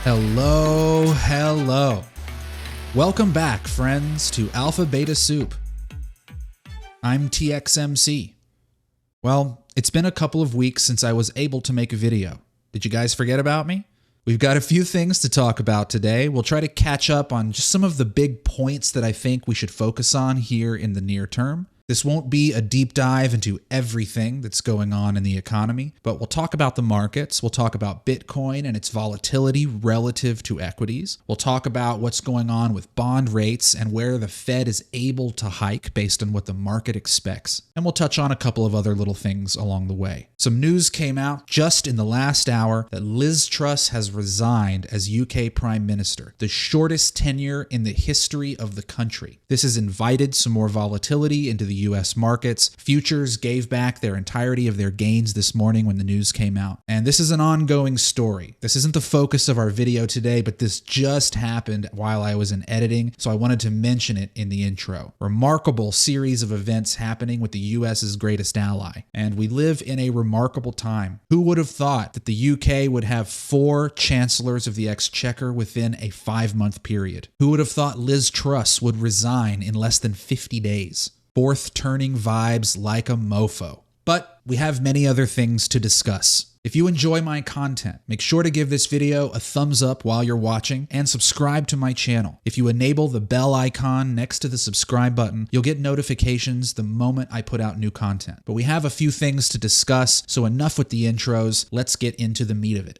Hello. Welcome back, friends, to Alpha Beta Soup. I'm TXMC. Well, it's been a couple of weeks since I was able to make a video. Did you guys forget about me? We've got a few things to talk about today. We'll try to catch up on just some of the big points that I think we should focus on here in the near term. This won't be a deep dive into everything that's going on in the economy, but we'll talk about the markets. We'll talk about Bitcoin and its volatility relative to equities. We'll talk about what's going on with bond rates and where the Fed is able to hike based on what the market expects. And we'll touch on a couple of other little things along the way. Some news came out just in the last hour that Liz Truss has resigned as UK Prime Minister, the shortest tenure in the history of the country. This has invited some more volatility into the US markets. Futures gave back their entirety of their gains this morning when the news came out. And this is an ongoing story. This isn't the focus of our video today, but this just happened while I was in editing, so I wanted to mention it in the intro. Remarkable series of events happening with the US's greatest ally. And we live in a remarkable time. Who would have thought that the UK would have 4 chancellors of the exchequer within a 5-month period? Who would have thought Liz Truss would resign in less than 50 days? Fourth turning vibes like a mofo. But we have many other things to discuss. If you enjoy my content, make sure to give this video a thumbs up while you're watching and subscribe to my channel. If you enable the bell icon next to the subscribe button, you'll get notifications the moment I put out new content. But we have a few things to discuss, so enough with the intros. Let's get into the meat of it.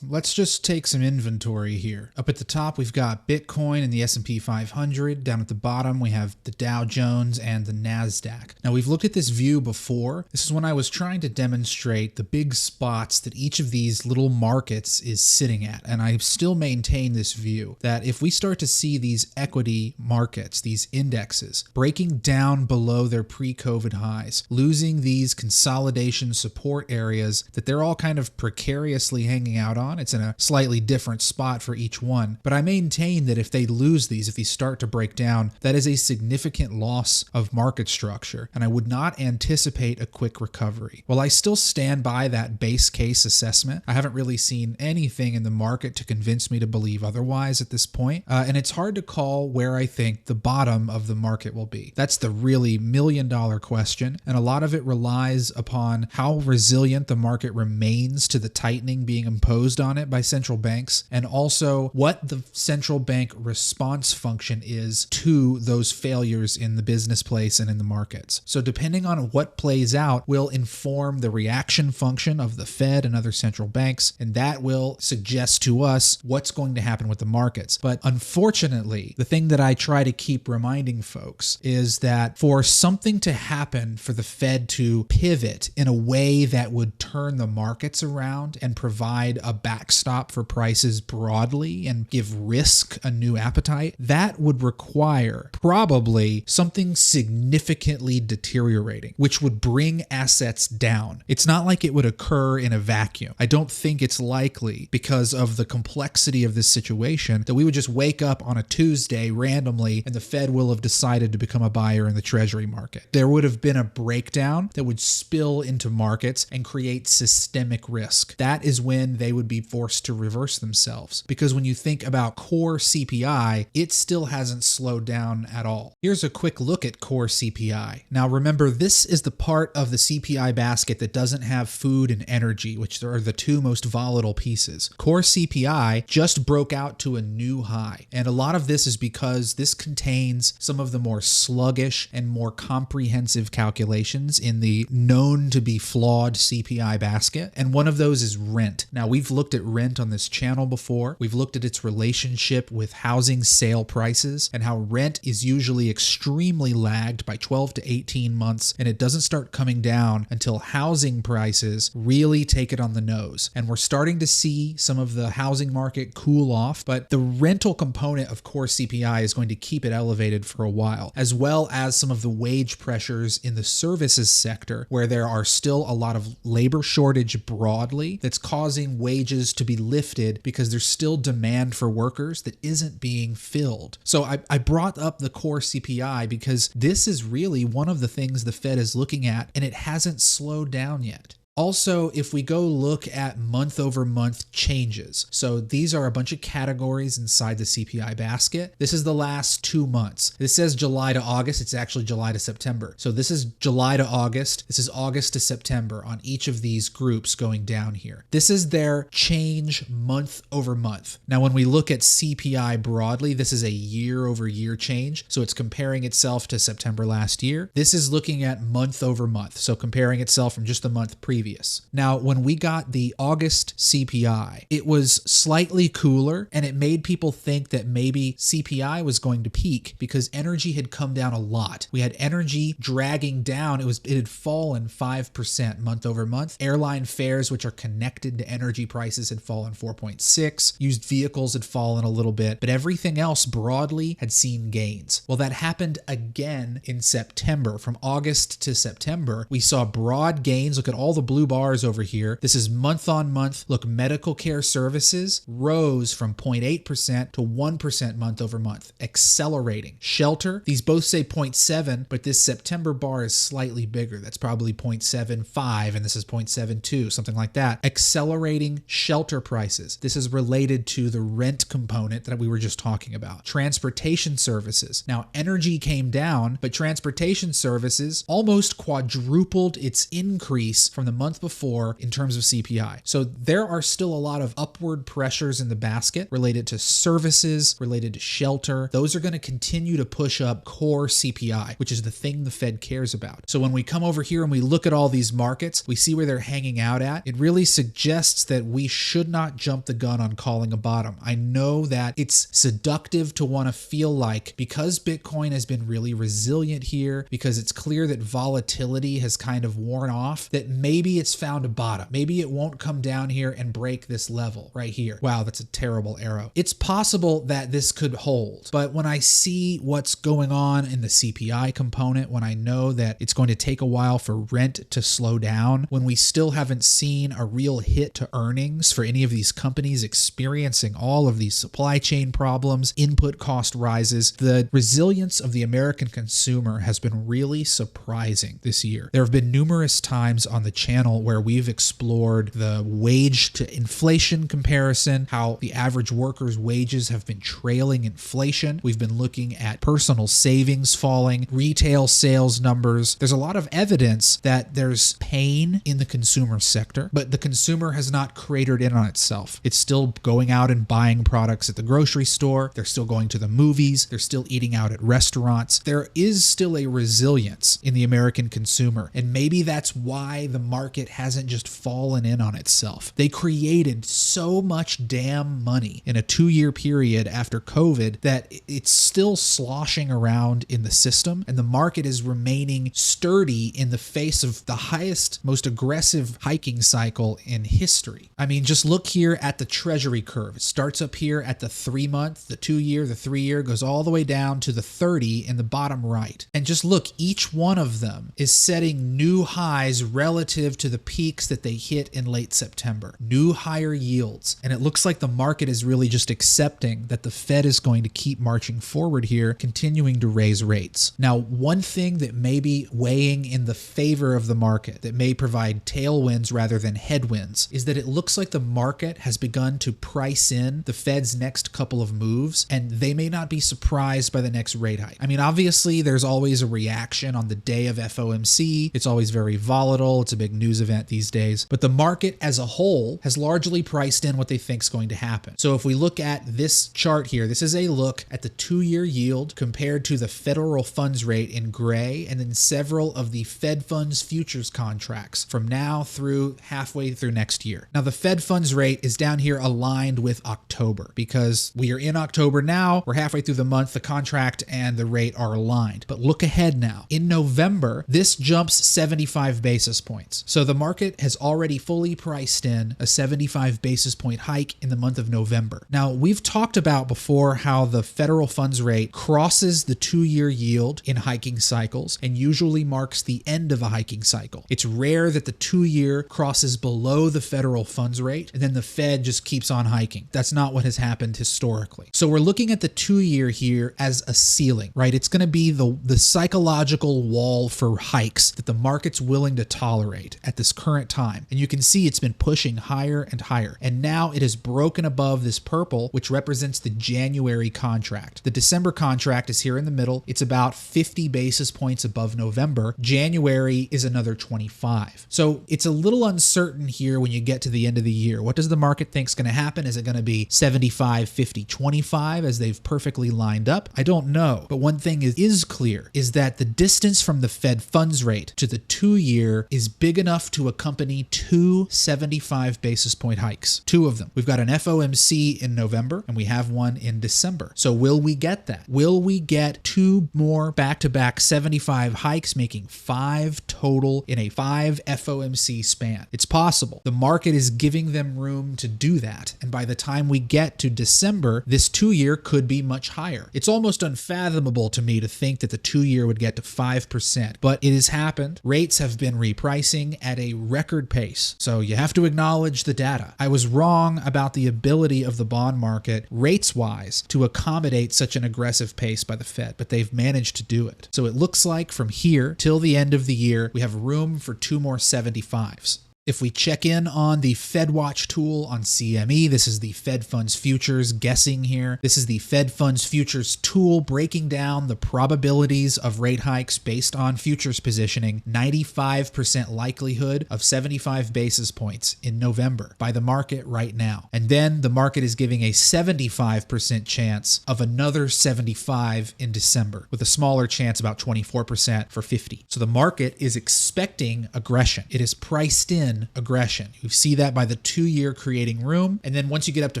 Let's just take some inventory here. Up at the top, we've got Bitcoin and the S&P 500. Down at the bottom, we have the Dow Jones and the NASDAQ. Now, we've looked at this view before. This is when I was trying to demonstrate the big spots that each of these little markets is sitting at. And I still maintain this view that if we start to see these equity markets, these indexes, breaking down below their pre-COVID highs, losing these consolidation support areas that they're all kind of precariously hanging out on. It's in a slightly different spot for each one. But I maintain that if they lose these, if these start to break down, that is a significant loss of market structure. And I would not anticipate a quick recovery. While I still stand by that base case assessment, I haven't really seen anything in the market to convince me to believe otherwise at this point. And it's hard to call where I think the bottom of the market will be. That's the really million-dollar question. And a lot of it relies upon how resilient the market remains to the tightening being imposed on it by central banks, and also what the central bank response function is to those failures in the business place and in the markets. So depending on what plays out will inform the reaction function of the Fed and other central banks, and that will suggest to us what's going to happen with the markets. But unfortunately, the thing that I try to keep reminding folks is that for something to happen, for the Fed to pivot in a way that would turn the markets around and provide a backstop for prices broadly and give risk a new appetite, that would require probably something significantly deteriorating, which would bring assets down. It's not like it would occur in a vacuum. I don't think it's likely, because of the complexity of this situation, that we would just wake up on a Tuesday randomly and the Fed will have decided to become a buyer in the Treasury market. There would have been a breakdown that would spill into markets and create systemic risk. That is when they would be forced to reverse themselves. Because when you think about core CPI, it still hasn't slowed down at all. Here's a quick look at core CPI. Now remember, this is the part of the CPI basket that doesn't have food and energy, which are the two most volatile pieces. Core CPI just broke out to a new high. And a lot of this is because this contains some of the more sluggish and more comprehensive calculations in the known to be flawed CPI basket. And one of those is rent. Now, we've looked at rent on this channel before. We've looked at its relationship with housing sale prices and how rent is usually extremely lagged by 12 to 18 months, and it doesn't start coming down until housing prices really take it on the nose. And we're starting to see some of the housing market cool off, but the rental component of core CPI is going to keep it elevated for a while, as well as some of the wage pressures in the services sector, where there are still a lot of labor shortage broadly that's causing wages to be lifted because there's still demand for workers that isn't being filled. So I brought up the core CPI because this is really one of the things the Fed is looking at, and it hasn't slowed down yet. Also, if we go look at month over month changes, so these are a bunch of categories inside the CPI basket. This is the last 2 months. This says July to August. It's actually July to September. So this is July to August. This is August to September on each of these groups going down here. This is their change month over month. Now, when we look at CPI broadly, this is a year over year change. So it's comparing itself to September last year. This is looking at month over month. So comparing itself from just the month previous. Now, when we got the August CPI, it was slightly cooler and it made people think that maybe CPI was going to peak because energy had come down a lot. We had energy dragging down. It had fallen 5% month over month. Airline fares, which are connected to energy prices, had fallen 4.6. Used vehicles had fallen a little bit, but everything else broadly had seen gains. Well, that happened again in September. From August to September, we saw broad gains. Look at all the blue bars over here. This is month on month. Look, medical care services rose from 0.8% to 1% month over month, accelerating. Shelter, these both say 0.7, but this September bar is slightly bigger. That's probably 0.75, and this is 0.72, something like that. Accelerating shelter prices. This is related to the rent component that we were just talking about. Transportation services. Now, energy came down, but transportation services almost quadrupled its increase from the month before in terms of CPI. So there are still a lot of upward pressures in the basket related to services, related to shelter. Those are going to continue to push up core CPI, which is the thing the Fed cares about. So when we come over here and we look at all these markets, we see where they're hanging out at. It really suggests that we should not jump the gun on calling a bottom. I know that it's seductive to want to feel like because Bitcoin has been really resilient here, because it's clear that volatility has kind of worn off, that maybe it's found a bottom. Maybe it won't come down here and break this level right here. Wow, that's a terrible arrow. It's possible that this could hold, but when I see what's going on in the CPI component, when I know that it's going to take a while for rent to slow down, when we still haven't seen a real hit to earnings for any of these companies experiencing all of these supply chain problems, input cost rises, the resilience of the American consumer has been really surprising this year. There have been numerous times on the channel where we've explored the wage to inflation comparison, how the average worker's wages have been trailing inflation. We've been looking at personal savings falling, retail sales numbers. There's a lot of evidence that there's pain in the consumer sector, but the consumer has not cratered in on itself. It's still going out and buying products at the grocery store. They're still going to the movies. They're still eating out at restaurants. There is still a resilience in the American consumer, and maybe that's why the market hasn't just fallen in on itself. They created so much damn money in a 2-year period after COVID that it's still sloshing around in the system, and the market is remaining sturdy in the face of the highest, most aggressive hiking cycle in history. I mean, just look here at the Treasury Curve. It starts up here at the 3-month, the 2-year, the 3-year, goes all the way down to the 30 in the bottom right. And just look, each one of them is setting new highs relative to the peaks that they hit in late September. New higher yields. And it looks like the market is really just accepting that the Fed is going to keep marching forward here, continuing to raise rates. Now, one thing that may be weighing in the favor of the market, that may provide tailwinds rather than headwinds, is that it looks like the market has begun to price in the Fed's next couple of moves, and they may not be surprised by the next rate hike. I mean, obviously, there's always a reaction on the day of FOMC. It's always very volatile. It's a big news event these days. But the market as a whole has largely priced in what they think is going to happen. So if we look at this chart here, this is a look at the 2-year yield compared to the federal funds rate in gray, and then several of the Fed funds futures contracts from now through halfway through next year. Now, the Fed funds rate is down here aligned with October because we are in October now. We're halfway through the month. The contract and the rate are aligned. But look ahead now. In November, this jumps 75 basis points. So the market has already fully priced in a 75 basis point hike in the month of November. Now, we've talked about before how the federal funds rate crosses the 2-year yield in hiking cycles and usually marks the end of a hiking cycle. It's rare that the 2-year crosses below the federal funds rate and then the Fed just keeps on hiking. That's not what has happened historically. So we're looking at the 2-year here as a ceiling, right? It's going to be the psychological wall for hikes that the market's willing to tolerate at this current time. And you can see it's been pushing higher and higher. And now it has broken above this purple, which represents the January contract. The December contract is here in the middle. It's about 50 basis points above November. January is another 25. So it's a little uncertain here when you get to the end of the year. What does the market think is going to happen? Is it going to be 75, 50, 25 as they've perfectly lined up? I don't know. But one thing is clear is that the distance from the Fed funds rate to the 2-year is big enough to accompany 2 75 basis point hikes. 2 of them. We've got an FOMC in November and we have one in December. So will we get that? Will we get 2 more back-to-back 75 hikes, making 5 total in a 5 FOMC span? It's possible. The market is giving them room to do that. And by the time we get to December, this 2-year could be much higher. It's almost unfathomable to me to think that the 2-year would get to 5%, but it has happened. Rates have been repricing at a record pace. So you have to acknowledge the data. I was wrong about the ability of the bond market, rates-wise, to accommodate such an aggressive pace by the Fed, but they've managed to do it. So it looks like from here till the end of the year, we have room for 2 more 75s. If we check in on the FedWatch tool on CME, this is the Fed Funds Futures guessing here. This is the Fed Funds Futures tool breaking down the probabilities of rate hikes based on futures positioning. 95% likelihood of 75 basis points in November by the market right now. And then the market is giving a 75% chance of another 75 in December, with a smaller chance, about 24% for 50. So the market is expecting aggression. It is priced in aggression. You see that by the 2-year creating room. And then once you get up to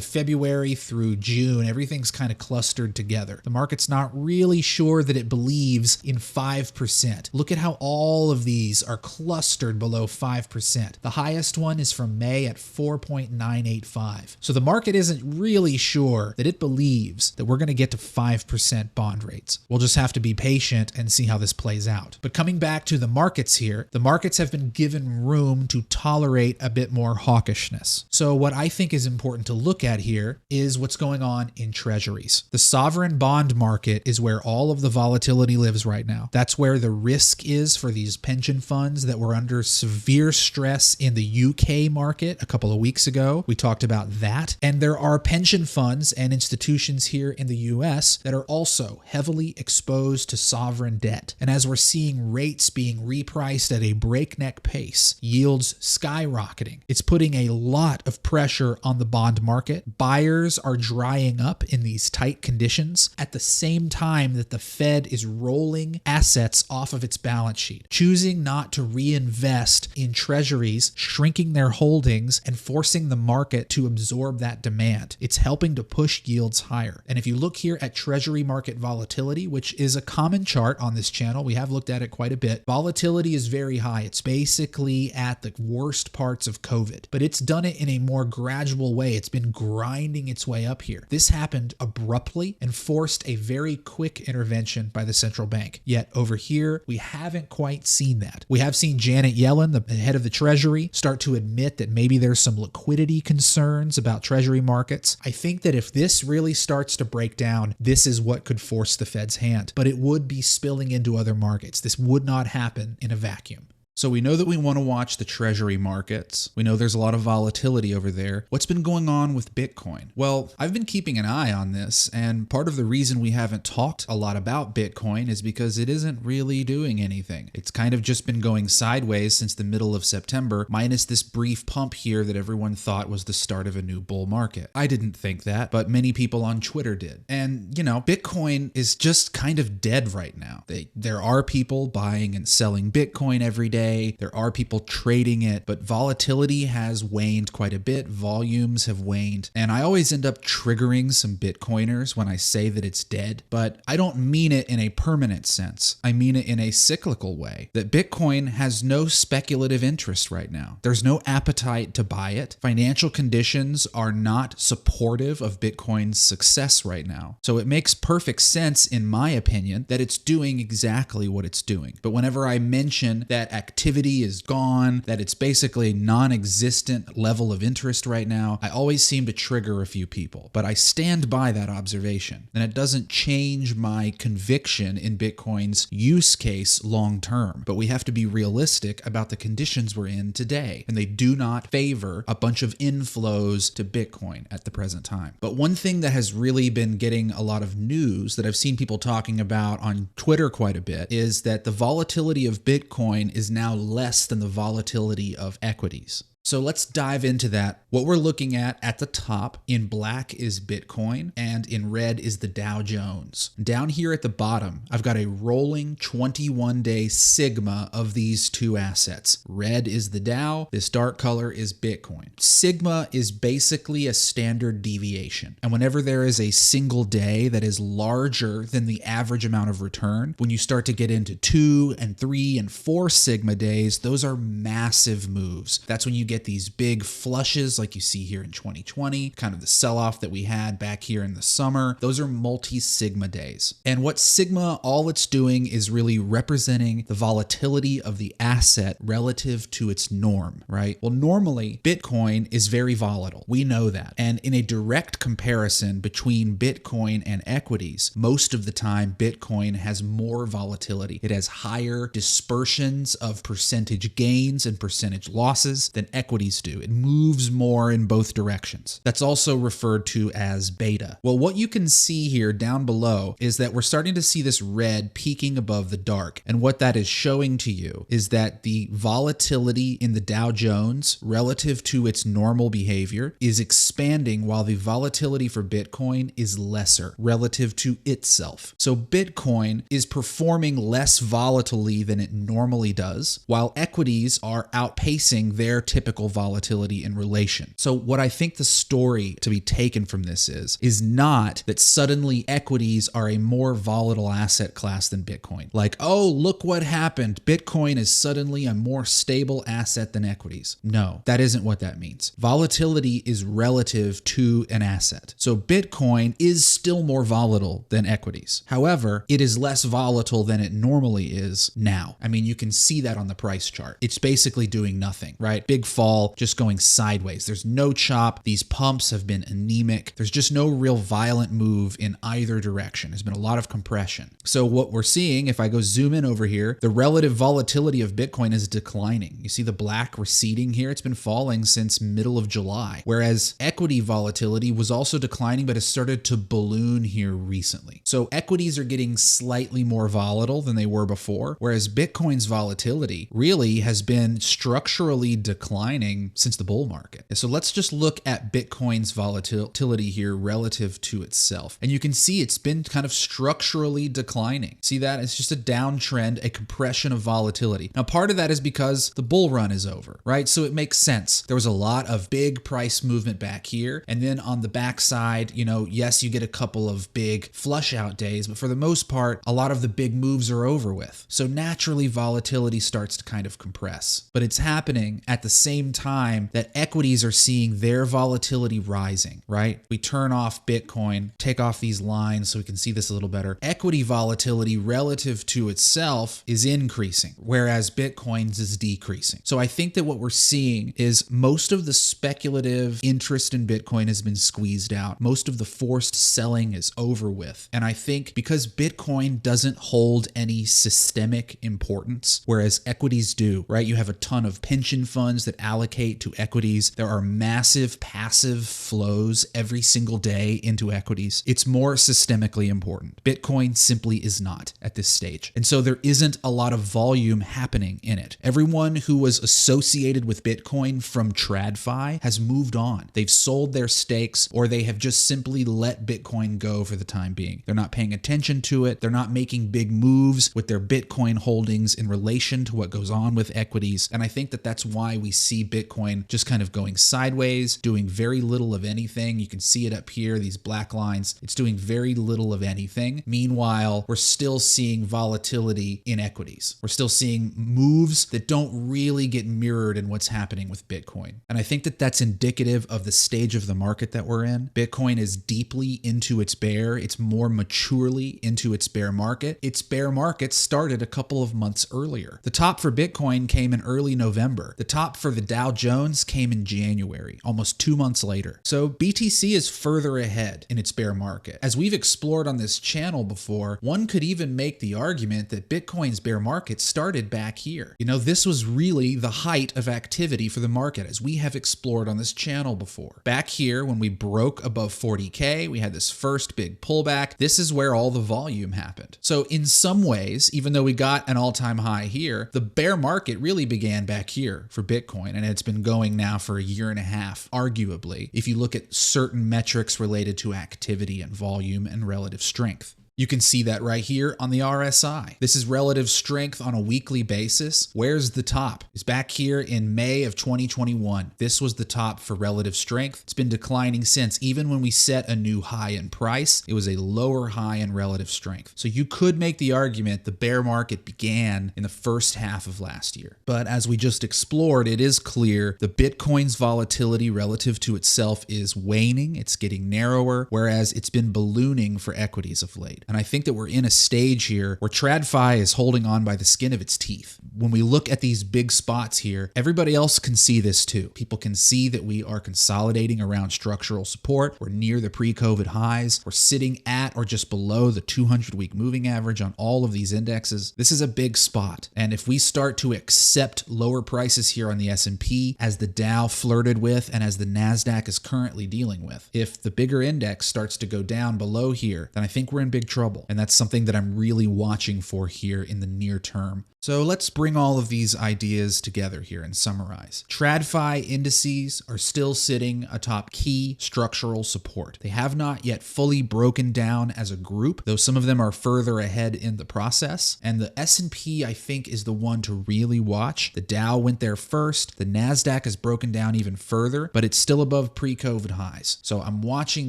February through June, everything's kind of clustered together. The market's not really sure that it believes in 5%. Look at how all of these are clustered below 5%. The highest one is from May at 4.985. So the market isn't really sure that it believes that we're going to get to 5% bond rates. We'll just have to be patient and see how this plays out. But coming back to the markets here, the markets have been given room to tolerate a bit more hawkishness. So what I think is important to look at here is what's going on in treasuries. The sovereign bond market is where all of the volatility lives right now. That's where the risk is for these pension funds that were under severe stress in the UK market a couple of weeks ago. We talked about that. And there are pension funds and institutions here in the US that are also heavily exposed to sovereign debt. And as we're seeing rates being repriced at a breakneck pace, yields skyrocketing, it's putting a lot of pressure on the bond market. Buyers are drying up in these tight conditions at the same time that the Fed is rolling assets off of its balance sheet, choosing not to reinvest in treasuries, shrinking their holdings, and forcing the market to absorb that demand. It's helping to push yields higher. And if you look here at treasury market volatility, which is a common chart on this channel, we have looked at it quite a bit. Volatility is very high. It's basically at the worst parts of COVID, but it's done it in a more gradual way. It's been grinding its way up here. This happened abruptly and forced a very quick intervention by the central bank. Yet over here, we haven't quite seen that. We have seen Janet Yellen, the head of the Treasury, start to admit that maybe there's some liquidity concerns about Treasury markets. I think that if this really starts to break down, this is what could force the Fed's hand, but it would be spilling into other markets. This would not happen in a vacuum. So we know that we want to watch the treasury markets. We know there's a lot of volatility over there. What's been going on with Bitcoin? Well, I've been keeping an eye on this, and part of the reason we haven't talked a lot about Bitcoin is because it isn't really doing anything. It's kind of just been going sideways since the middle of September, minus this brief pump here that everyone thought was the start of a new bull market. I didn't think that, but many people on Twitter did. And, Bitcoin is just kind of dead right now. There are people buying and selling Bitcoin every day. There are people trading it, but volatility has waned quite a bit. Volumes have waned. And I always end up triggering some Bitcoiners when I say that it's dead, but I don't mean it in a permanent sense. I mean it in a cyclical way, that Bitcoin has no speculative interest right now. There's no appetite to buy it. Financial conditions are not supportive of Bitcoin's success right now. So it makes perfect sense, in my opinion, that it's doing exactly what it's doing. But whenever I mention that activity activity is gone, that it's basically a non-existent level of interest right now, I always seem to trigger a few people. But I stand by that observation, and it doesn't change my conviction in Bitcoin's use case long term. But we have to be realistic about the conditions we're in today, and they do not favor a bunch of inflows to Bitcoin at the present time. But one thing that has really been getting a lot of news that I've seen people talking about on Twitter quite a bit is that the volatility of Bitcoin is now less than the volatility of equities. So let's dive into that. What we're looking at the top in black is Bitcoin and in red is the Dow Jones. Down here at the bottom, I've got a rolling 21-day sigma of these two assets. Red is the Dow, this dark color is Bitcoin. Sigma is basically a standard deviation. And whenever there is a single day that is larger than the average amount of return, when you start to get into 2 and 3 and 4 sigma days, those are massive moves. That's when you get these big flushes like you see here in 2020, kind of the sell-off that we had back here in the summer. Those are multi-sigma days. And what sigma, all it's doing is really representing the volatility of the asset relative to its norm, right? Well, normally Bitcoin is very volatile. We know that. And in a direct comparison between Bitcoin and equities, most of the time Bitcoin has more volatility. It has higher dispersions of percentage gains and percentage losses than equities do. It moves more in both directions. That's also referred to as beta. Well, what you can see here down below is that we're starting to see this red peaking above the dark. And what that is showing to you is that the volatility in the Dow Jones relative to its normal behavior is expanding while the volatility for Bitcoin is lesser relative to itself. So Bitcoin is performing less volatilely than it normally does, while equities are outpacing their typical volatility in relation. So what I think the story to be taken from this is not that suddenly equities are a more volatile asset class than Bitcoin. Like, oh, look what happened. Bitcoin is suddenly a more stable asset than equities. No, that isn't what that means. Volatility is relative to an asset. So Bitcoin is still more volatile than equities. However, it is less volatile than it normally is now. I mean, you can see that on the price chart. It's basically doing nothing, right? Big fall, just going sideways. There's no chop. These pumps have been anemic. There's just no real violent move in either direction. There's been a lot of compression. So what we're seeing, if I go zoom in over here, the relative volatility of Bitcoin is declining. You see the black receding here? It's been falling since middle of July, whereas equity volatility was also declining, but has started to balloon here recently. So equities are getting slightly more volatile than they were before, whereas Bitcoin's volatility really has been structurally declining since the bull market. So let's just look at Bitcoin's volatility here relative to itself. And you can see it's been kind of structurally declining. See that? It's just a downtrend, a compression of volatility. Now, part of that is because the bull run is over, right? So it makes sense. There was a lot of big price movement back here. And then on the backside, yes, you get a couple of big flush out days, but for the most part, a lot of the big moves are over with. So naturally, volatility starts to kind of compress. But it's happening at the same time that equities are seeing their volatility rising, right? We turn off Bitcoin, take off these lines so we can see this a little better. Equity volatility relative to itself is increasing, whereas Bitcoin's is decreasing. So I think that what we're seeing is most of the speculative interest in Bitcoin has been squeezed out. Most of the forced selling is over with. And I think because Bitcoin doesn't hold any systemic importance, whereas equities do, right? You have a ton of pension funds that allocate to equities. There are massive passive flows every single day into equities. It's more systemically important. Bitcoin simply is not at this stage. And so there isn't a lot of volume happening in it. Everyone who was associated with Bitcoin from TradFi has moved on. They've sold their stakes, or they have just simply let Bitcoin go for the time being. They're not paying attention to it. They're not making big moves with their Bitcoin holdings in relation to what goes on with equities. And I think that that's why we see see Bitcoin just kind of going sideways, doing very little of anything. You can see it up here, these black lines. It's doing very little of anything. Meanwhile, we're still seeing volatility in equities. We're still seeing moves that don't really get mirrored in what's happening with Bitcoin. And I think that that's indicative of the stage of the market that we're in. Bitcoin is deeply into its bear. It's more maturely into its bear market. Its bear market started a couple of months earlier. The top for Bitcoin came in early November. The top for the Dow Jones came in January, almost 2 months later. So BTC is further ahead in its bear market. As we've explored on this channel before, one could even make the argument that Bitcoin's bear market started back here. You know, this was really the height of activity for the market, as we have explored on this channel before. Back here, when we broke above 40K, we had this first big pullback. This is where all the volume happened. So in some ways, even though we got an all-time high here, the bear market really began back here for Bitcoin, and it's been going now for a year and a half, arguably, if you look at certain metrics related to activity and volume and relative strength. You can see that right here on the RSI. This is relative strength on a weekly basis. Where's the top? It's back here in May of 2021. This was the top for relative strength. It's been declining since. Even when we set a new high in price, it was a lower high in relative strength. So you could make the argument the bear market began in the first half of last year. But as we just explored, it is clear the Bitcoin's volatility relative to itself is waning. It's getting narrower, whereas it's been ballooning for equities of late. And I think that we're in a stage here where TradFi is holding on by the skin of its teeth. When we look at these big spots here, everybody else can see this too. People can see that we are consolidating around structural support. We're near the pre-COVID highs. We're sitting at or just below the 200-week moving average on all of these indexes. This is a big spot. And if we start to accept lower prices here on the S&P, as the Dow flirted with and as the NASDAQ is currently dealing with, if the bigger index starts to go down below here, then I think we're in big trouble. And that's something that I'm really watching for here in the near term. So let's bring all of these ideas together here and summarize. TradFi indices are still sitting atop key structural support. They have not yet fully broken down as a group, though some of them are further ahead in the process. And the S&P, I think, is the one to really watch. The Dow went there first. The NASDAQ has broken down even further, but it's still above pre-COVID highs. So I'm watching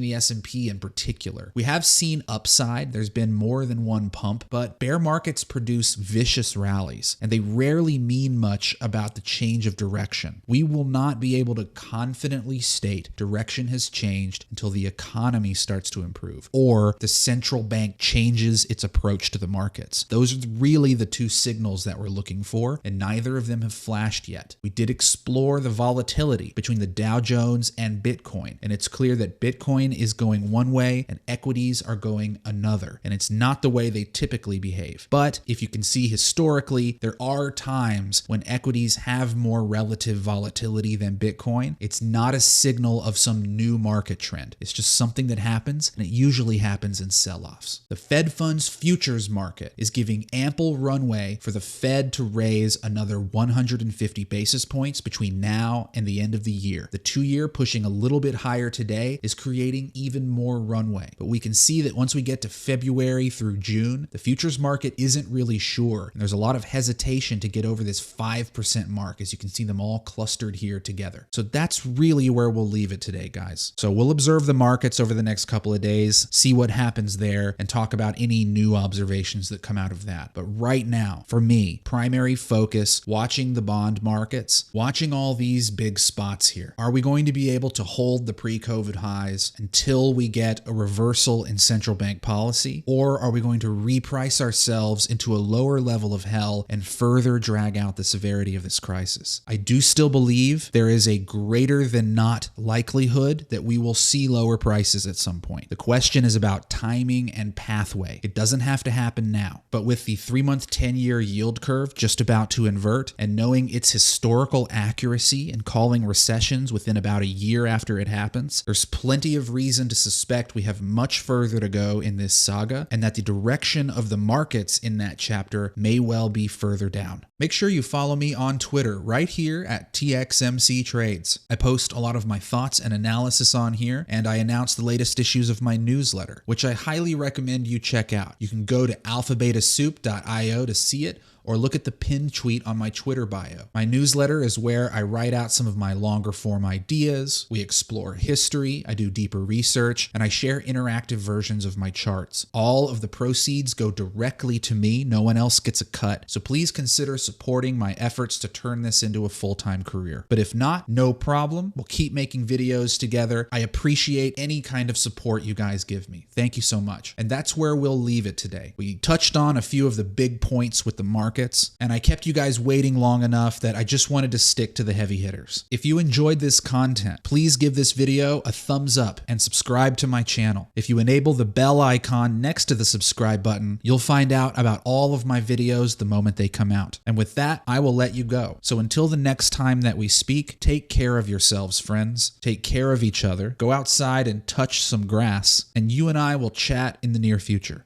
the S&P in particular. We have seen upside. There's been more than one pump, but bear markets produce vicious rallies, and they rarely mean much about the change of direction. We will not be able to confidently state direction has changed until the economy starts to improve or the central bank changes its approach to the markets. Those are really the two signals that we're looking for, and neither of them have flashed yet. We did explore the volatility between the Dow Jones and Bitcoin, and it's clear that Bitcoin is going one way and equities are going another, and it's not the way they typically behave. But if you can see historically, there are times when equities have more relative volatility than Bitcoin. It's not a signal of some new market trend. It's just something that happens, and it usually happens in sell-offs. The Fed funds futures market is giving ample runway for the Fed to raise another 150 basis points between now and the end of the year. The 2-year pushing a little bit higher today is creating even more runway. But we can see that once we get to February through June, the futures market isn't really sure. And there's a lot of hesitation to get over this 5% mark, as you can see them all clustered here together. So that's really where we'll leave it today, guys. So we'll observe the markets over the next couple of days, see what happens there, and talk about any new observations that come out of that. But right now, for me, primary focus, watching the bond markets, watching all these big spots here. Are we going to be able to hold the pre-COVID highs until we get a reversal in central bank policy? Or are we going to reprice ourselves into a lower level of hell and further drag out the severity of this crisis? I do still believe there is a greater than not likelihood that we will see lower prices at some point. The question is about timing and pathway. It doesn't have to happen now, but with the 3-month 10-year yield curve just about to invert and knowing its historical accuracy in calling recessions within about a year after it happens, there's plenty of reason to suspect we have much further to go in this saga and that the direction of the markets in that chapter may well be further down. Make sure you follow me on Twitter right here at TXMC Trades. I post a lot of my thoughts and analysis on here, and I announce the latest issues of my newsletter, which I highly recommend you check out. You can go to alphabetasoup.io to see it, or look at the pinned tweet on my Twitter bio. My newsletter is where I write out some of my longer form ideas, we explore history, I do deeper research, and I share interactive versions of my charts. All of the proceeds go directly to me, no one else gets a cut, so please consider supporting my efforts to turn this into a full-time career. But if not, no problem, we'll keep making videos together. I appreciate any kind of support you guys give me. Thank you so much. And that's where we'll leave it today. We touched on a few of the big points with the markets, and I kept you guys waiting long enough that I just wanted to stick to the heavy hitters. If you enjoyed this content, please give this video a thumbs up and subscribe to my channel. If you enable the bell icon next to the subscribe button, you'll find out about all of my videos the moment they come out. And with that, I will let you go. So until the next time that we speak, take care of yourselves, friends. Take care of each other. Go outside and touch some grass, and you and I will chat in the near future.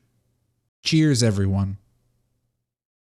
Cheers, everyone.